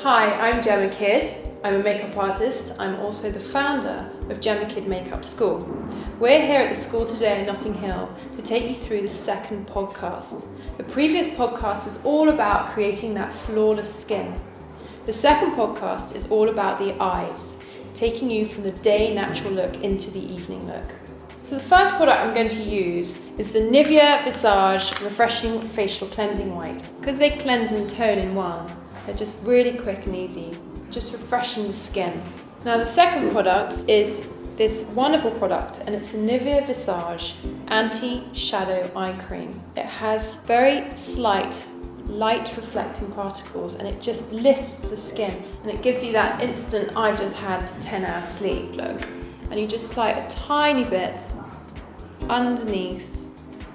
Hi, I'm Jemma Kid. I'm a makeup artist. I'm also the founder of Jemma Kid Makeup School. We're here at the school today in Notting Hill to take you through the second podcast. The previous podcast was all about creating that flawless skin. The second podcast is all about the eyes, taking you from the day natural look into the evening look. So the first product I'm going to use is the Nivea Visage Refreshing Facial Cleansing Wipes. Because they cleanse and tone in one, they're just really quick and easy, just refreshing the skin. Now the second product is this wonderful product, and it's a Nivea Visage Anti-Shadow Eye Cream. It has very slight light reflecting particles, and it just lifts the skin, and it gives you that instant I've just had 10 hours sleep look. And you just apply it a tiny bit underneath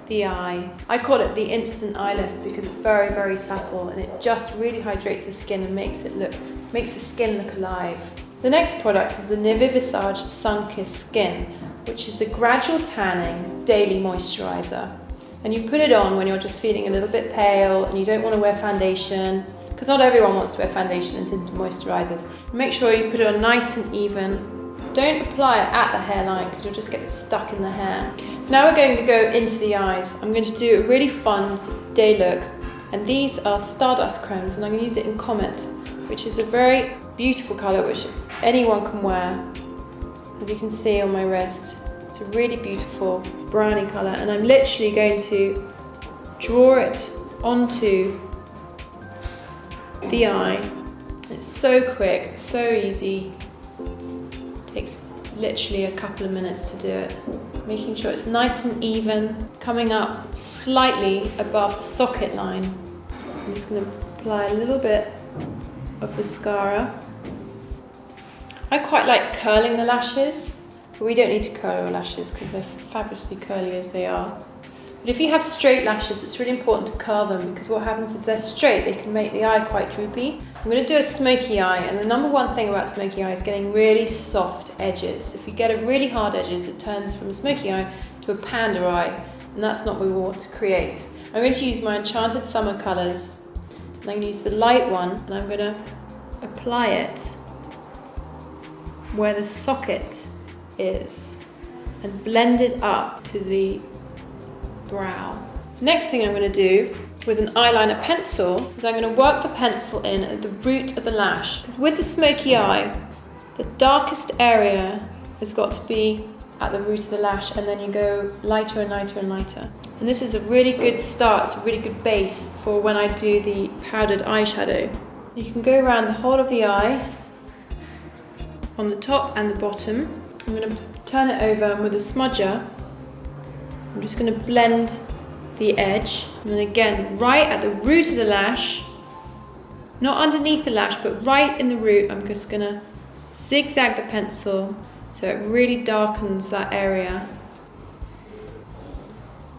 the eye. I call it the instant eye lift because it's very, very subtle, and it just really hydrates the skin and makes the skin look alive. The next product is the Nivea Visage Sun-Kissed Skin, which is a gradual tanning daily moisturizer. And you put it on when you're just feeling a little bit pale and you don't want to wear foundation, because not everyone wants to wear foundation and tinted moisturizers. Make sure you put it on nice and even. Don't apply it at the hairline because you'll just get it stuck in the hair. Now we're going to go into the eyes. I'm going to do a really fun day look, and these are Stardust creams, and I'm going to use it in Comet, which is a very beautiful colour which anyone can wear. As you can see on my wrist, it's a really beautiful brownie colour, and I'm literally going to draw it onto the eye. It's so quick, so easy. Takes literally a couple of minutes to do it. Making sure it's nice and even, coming up slightly above the socket line. I'm just going to apply a little bit of mascara. I quite like curling the lashes, but we don't need to curl our lashes because they're fabulously curly as they are. But if you have straight lashes, it's really important to curl them, because what happens if they're straight, they can make the eye quite droopy. I'm going to do a smoky eye, and the number one thing about smoky eye is getting really soft edges. If you get a really hard edges, it turns from a smoky eye to a panda eye, and that's not what we want to create. I'm going to use my Enchanted Summer colours, and I'm going to use the light one, and I'm going to apply it where the socket is and blend it up to the brow. Next thing I'm going to do with an eyeliner pencil is I'm going to work the pencil in at the root of the lash, because with the smoky eye, the darkest area has got to be at the root of the lash, and then you go lighter and lighter and lighter. And this is a really good start, it's a really good base for when I do the powdered eyeshadow. You can go around the whole of the eye, on the top and the bottom. I'm going to turn it over, and with a smudger, I'm just going to blend the edge, and then again right at the root of the lash, not underneath the lash but right in the root. I'm just going to zigzag the pencil so it really darkens that area.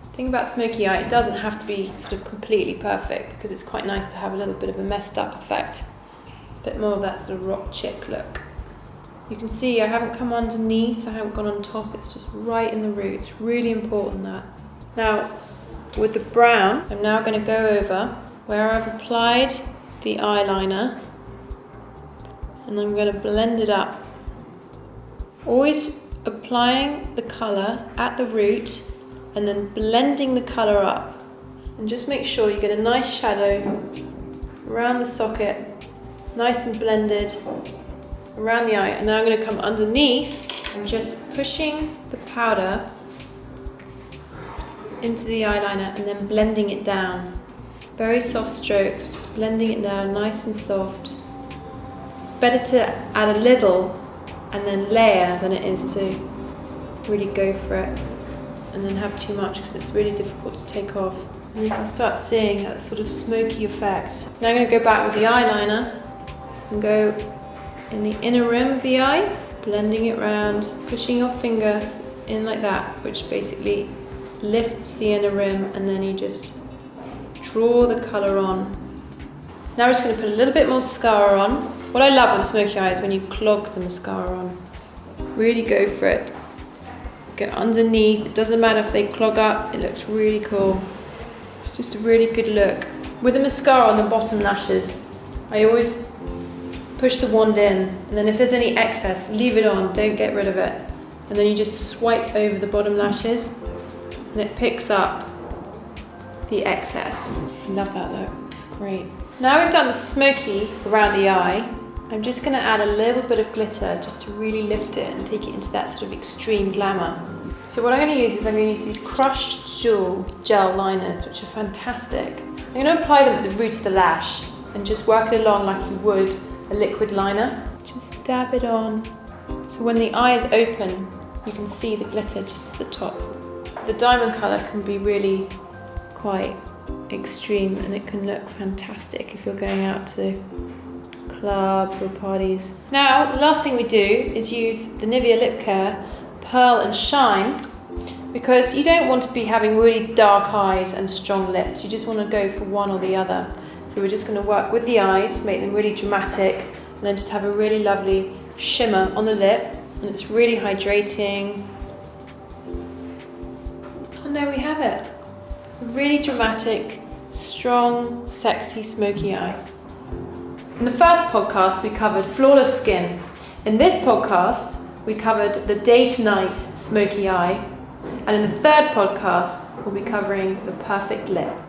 The thing about smoky eye, it doesn't have to be sort of completely perfect, because it's quite nice to have a little bit of a messed up effect, a bit more of that sort of rock chick look. You can see I haven't come underneath, I haven't gone on top, it's just right in the root. It's really important that. Now, with the brown, I'm now going to go over where I've applied the eyeliner, and I'm going to blend it up. Always applying the colour at the root and then blending the colour up. And just make sure you get a nice shadow around the socket, nice and blended around the eye. And now I'm going to come underneath and just pushing the powder into the eyeliner and then blending it down. Very soft strokes, just blending it down nice and soft. It's better to add a little and then layer than it is to really go for it and then have too much, because it's really difficult to take off. And you can start seeing that sort of smoky effect. Now I'm going to go back with the eyeliner and go in the inner rim of the eye, blending it round, pushing your fingers in like that, which basically lifts the inner rim, and then you just draw the colour on. Now we're just going to put a little bit more mascara on. What I love with smoky eye is when you clog the mascara on. Really go for it. Go underneath, it doesn't matter if they clog up, it looks really cool. It's just a really good look. With the mascara on the bottom lashes, I always push the wand in, and then if there's any excess, leave it on, don't get rid of it. And then you just swipe over the bottom lashes, and it picks up the excess. I love that look, it's great. Now we've done the smoky around the eye, I'm just going to add a little bit of glitter just to really lift it and take it into that sort of extreme glamour. So what I'm going to use is I'm going to use these crushed jewel gel liners, which are fantastic. I'm going to apply them at the root of the lash and just work it along like you would a liquid liner. Just dab it on. So when the eye is open, you can see the glitter just at the top. The diamond colour can be really quite extreme and it can look fantastic if you're going out to clubs or parties. Now, the last thing we do is use the Nivea Lip Care Pearl and Shine, because you don't want to be having really dark eyes and strong lips. You just want to go for one or the other. So we're just going to work with the eyes, make them really dramatic, and then just have a really lovely shimmer on the lip, and it's really hydrating. And there we have it. A really dramatic, strong, sexy, smoky eye. In the first podcast, we covered flawless skin. In this podcast, we covered the day to night smoky eye. And in the third podcast, we'll be covering the perfect lip.